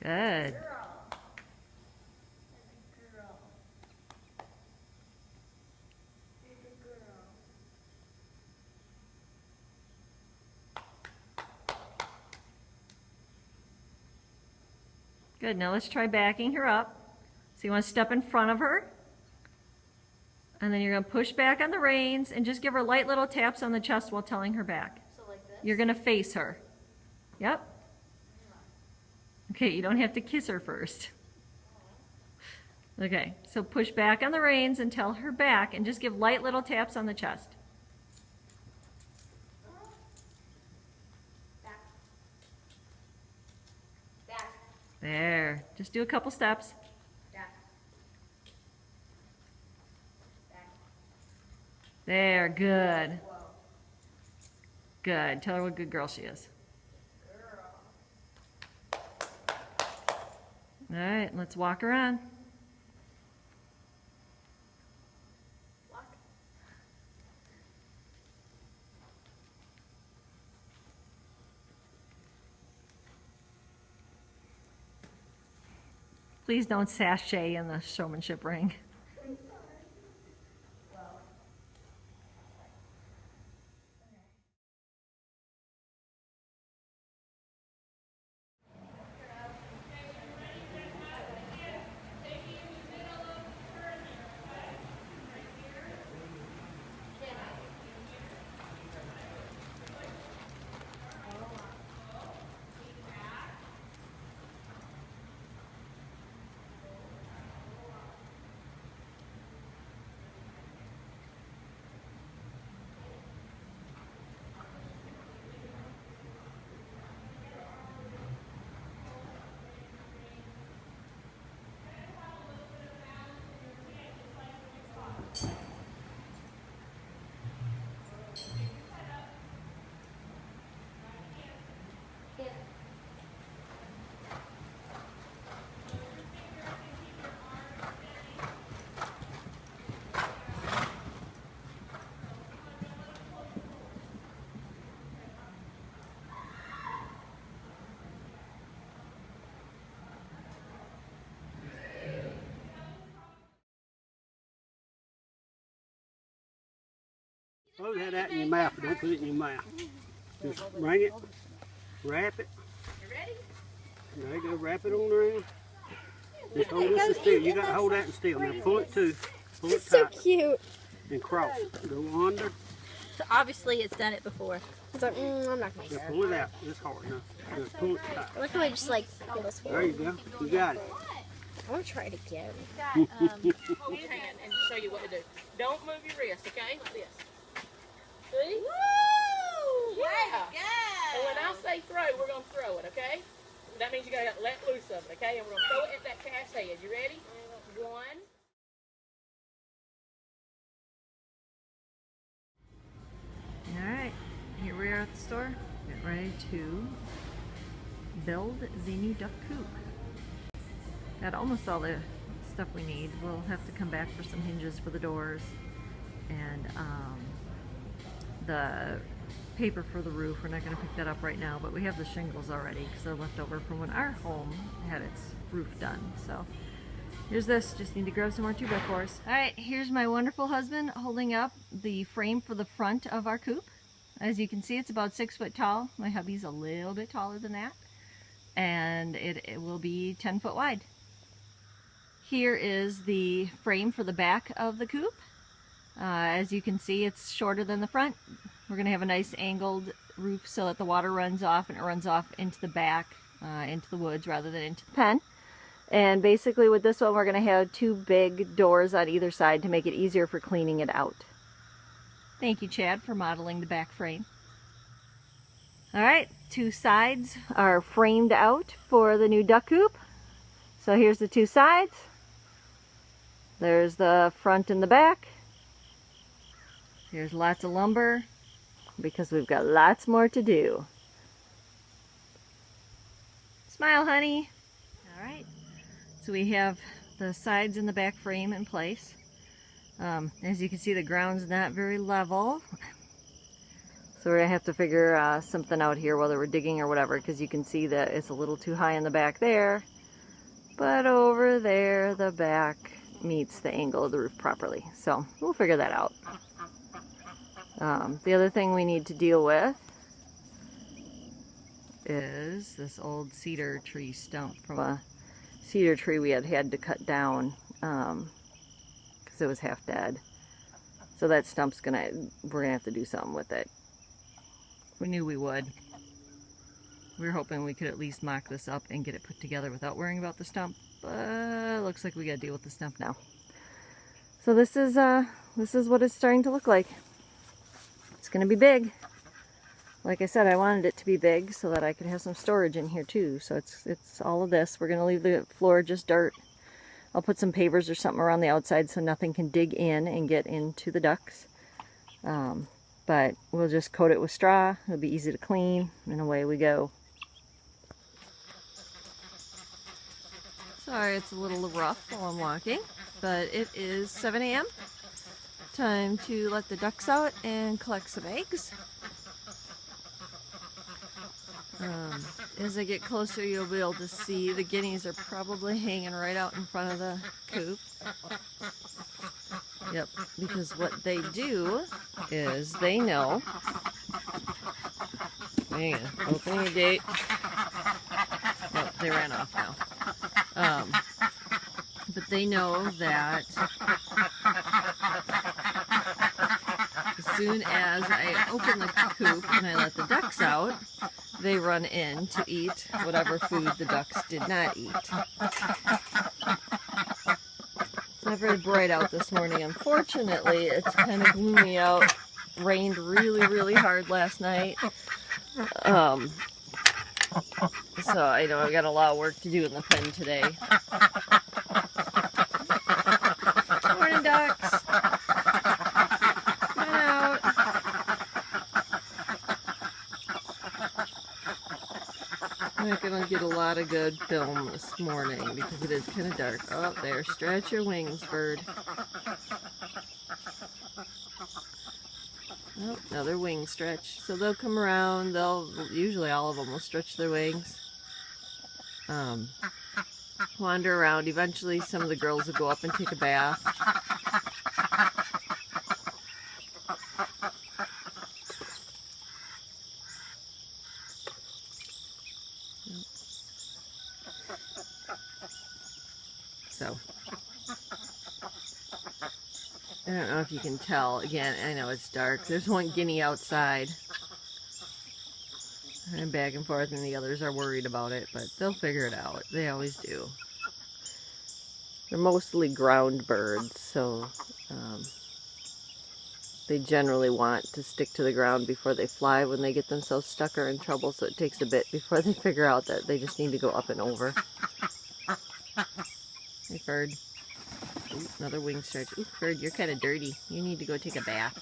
Good. Good. Now let's try backing her up. So you want to step in front of her. And then you're going to push back on the reins and just give her light little taps on the chest while telling her back. So like this? You're going to face her. Yep. Okay, you don't have to kiss her first. Okay, so push back on the reins and tell her back and just give light little taps on the chest. Back. Back. There. Just do a couple steps. Back. Back. There, good. Whoa. Good. Tell her what a good girl she is. Girl. All right, let's walk her on. Walk. Please don't sashay in the showmanship ring. Hold that in your mouth, but don't put it in your mouth. Just bring it, wrap it. You ready? There you go, wrap it on around. Just hold this and still. You got to hold that and still. Now pull it too. Pull it It's so tight cute. and cross. Go under. So obviously it's done it before. It's like, I'm not gonna Now share. pull it out. It's hard enough. Just pull it tight. I like how I just like feel this There forward. you go. You got it. I want to try it again. Hold your hand and show you what to do. Don't move your wrist, okay? Like this. See? Woo! Yeah. And when I say throw, we're going to throw it, okay? That means you got to let loose of it, okay? And we're going to throw it at that calf's head. You ready? 1. All right, here we are at the store. Get ready to build the new duck coop. Got almost all the stuff we need. We'll have to come back for some hinges for the doors and the paper for the roof. We're not going to pick that up right now, but we have the shingles already because they're left over from when our home had its roof done. So here's this. Just need to grab some more 2x4s. All right, here's my wonderful husband holding up the frame for the front of our coop. As you can see, it's about 6 foot tall. My hubby's a little bit taller than that, and it will be 10 foot wide. Here is the frame for the back of the coop. As you can see, it's shorter than the front. We're going to have a nice angled roof so that the water runs off, and it runs off into the back, into the woods rather than into the pen. And basically with this one, we're going to have 2 big doors on either side to make it easier for cleaning it out. Thank you, Chad, for modeling the back frame. All right, 2 sides are framed out for the new duck coop. So here's the 2 sides. There's the front and the back. Here's lots of lumber because we've got lots more to do. Smile, honey. All right, so we have the sides and the back frame in place. As you can see, the ground's not very level. So we're gonna have to figure something out here, whether we're digging or whatever, because you can see that it's a little too high in the back there but over there the back meets the angle of the roof properly. So we'll figure that out. The other thing we need to deal with is this old cedar tree stump from a cedar tree we had to cut down because it was half dead. So that stump's we're gonna have to do something with it. We knew we would. We were hoping we could at least mock this up and get it put together without worrying about the stump, but it looks like we gotta deal with the stump now. So this is what it's starting to look like. It's gonna be big. Like I said, I wanted it to be big so that I could have some storage in here too. So it's all of this. We're gonna leave the floor just dirt. I'll put some pavers or something around the outside so nothing can dig in and get into the ducts. But we'll just coat it with straw. It'll be easy to clean, and away we go. Sorry, it's a little rough while I'm walking, but it is 7 a.m. Time to let the ducks out and collect some eggs. As I get closer, you'll be able to see the guineas are probably hanging right out in front of the coop. Yep, because what they do is they know. Hang on, opening the gate. Oh, they ran off now. But they know that as soon as I open the coop and I let the ducks out, they run in to eat whatever food the ducks did not eat. It's not very bright out this morning, unfortunately. It's kind of gloomy out. Rained really, really hard last night. So I know I've got a lot of work to do in the pen today. Morning, ducks. Come on out. I'm not gonna get a lot of good film this morning because it is kind of dark. Oh, there. Stretch your wings, bird. Oh, another wing stretch. So they'll come around. Usually all of them will stretch their wings. Wander around. Eventually some of the girls will go up and take a bath. So, I don't know if you can tell. Again, I know it's dark. There's one guinea outside. And back and forth, and the others are worried about it, but they'll figure it out. They always do. They're mostly ground birds, so they generally want to stick to the ground before they fly when they get themselves stuck or in trouble, so it takes a bit before they figure out that they just need to go up and over. Hey, bird. Ooh, another wing stretch. Ooh, bird, you're kind of dirty. You need to go take a bath.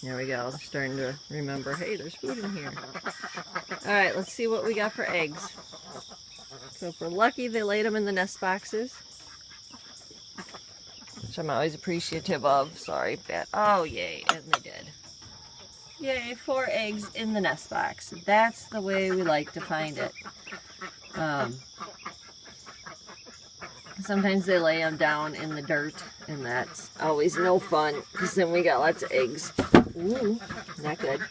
There we go. They're starting to remember, hey, there's food in here. Alright, let's see what we got for eggs. So if we're lucky, they laid them in the nest boxes, which I'm always appreciative of. Sorry, bad. Oh, yay, and they did. Yay, 4 eggs in the nest box. That's the way we like to find it. Sometimes they lay them down in the dirt, and that's always no fun, because then we got lots of eggs. Ooh, not good.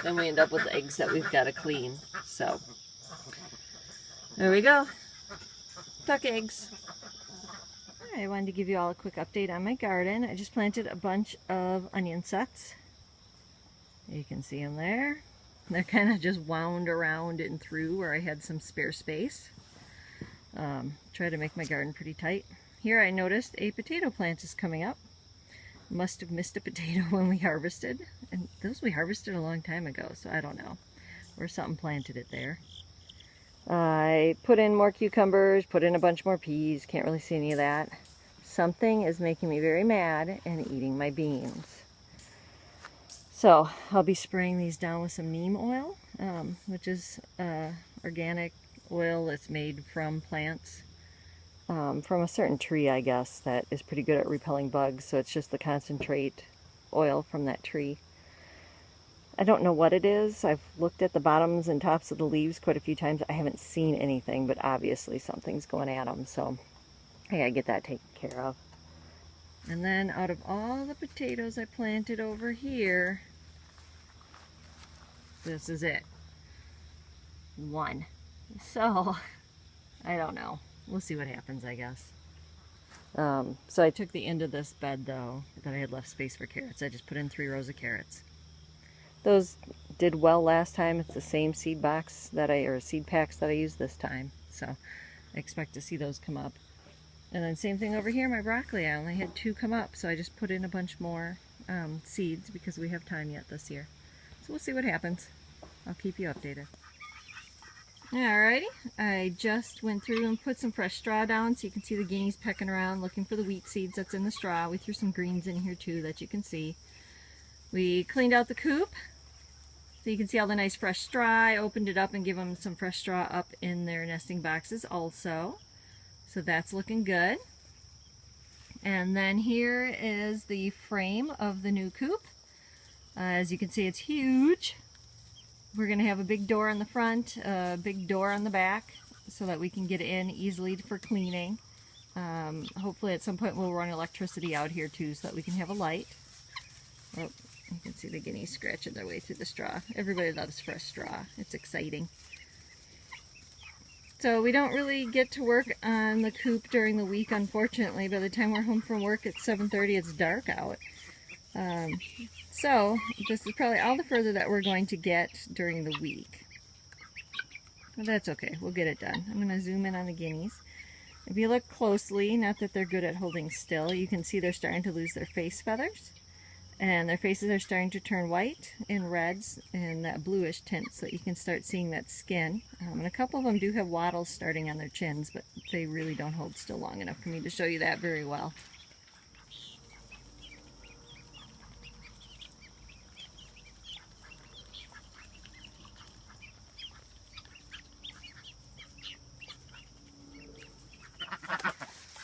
Then we end up with eggs that we've got to clean. So, there we go. Duck eggs. I wanted to give you all a quick update on my garden. I just planted a bunch of onion sets. You can see them there. They're kind of just wound around and through where I had some spare space. Try to make my garden pretty tight. Here I noticed a potato plant is coming up. Must have missed a potato when we harvested. And those we harvested a long time ago, so I don't know. Or something planted it there. I put in more cucumbers, put in a bunch more peas. Can't really see any of that. Something is making me very mad and eating my beans. So I'll be spraying these down with some neem oil, which is organic oil that's made from plants. From a certain tree, I guess, that is pretty good at repelling bugs, so it's just the concentrate oil from that tree. I don't know what it is. I've looked at the bottoms and tops of the leaves quite a few times. I haven't seen anything, but obviously something's going at them, so I gotta get that taken care of. And then out of all the potatoes I planted over here, this is it. One. So, I don't know. We'll see what happens, I guess. So I took the end of this bed, though, that I had left space for carrots. I just put in 3 rows of carrots. Those did well last time. It's the same seed box that seed packs that I used this time. So I expect to see those come up. And then same thing over here, my broccoli. I only had 2 come up, so I just put in a bunch more seeds because we have time yet this year. So we'll see what happens. I'll keep you updated. Alrighty, I just went through and put some fresh straw down so you can see the guineas pecking around looking for the wheat seeds that's in the straw. We threw some greens in here too that you can see. We cleaned out the coop so you can see all the nice fresh straw. I opened it up and gave them some fresh straw up in their nesting boxes also. So that's looking good. And then here is the frame of the new coop. As you can see, it's huge. We're going to have a big door on the front, a big door on the back, so that we can get in easily for cleaning. Hopefully at some point we'll run electricity out here too, so that we can have a light. Oh, you can see the guineas scratching their way through the straw. Everybody loves fresh straw. It's exciting. So we don't really get to work on the coop during the week, unfortunately. By the time we're home from work at 7:30, it's dark out. So this is probably all the further that we're going to get during the week. But that's okay. We'll get it done. I'm going to zoom in on the guineas. If you look closely, not that they're good at holding still, you can see they're starting to lose their face feathers. And their faces are starting to turn white and reds and that bluish tint, so that you can start seeing that skin. And a couple of them do have wattles starting on their chins, but they really don't hold still long enough for me to show you that very well.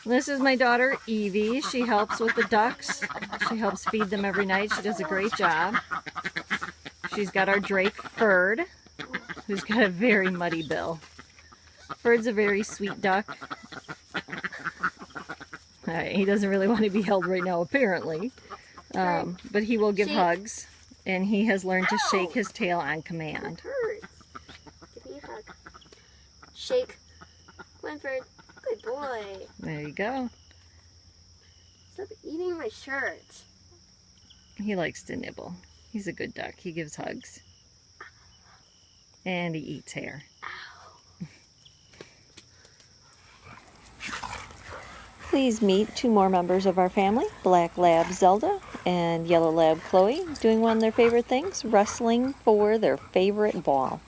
This is my daughter Evie. She helps with the ducks. She helps feed them every night. She does a great job. She's got our Drake Ferd, who's got a very muddy bill. Ferd's a very sweet duck. He doesn't really want to be held right now, apparently. But he will give hugs, and he has learned to shake his tail on command. It hurts. Give me a hug. Shake. Winford. Good boy. There you go. Stop eating my shirt. He likes to nibble. He's a good duck. He gives hugs. And he eats hair. Please meet 2 more members of our family, Black Lab Zelda and Yellow Lab Chloe, doing one of their favorite things, wrestling for their favorite ball.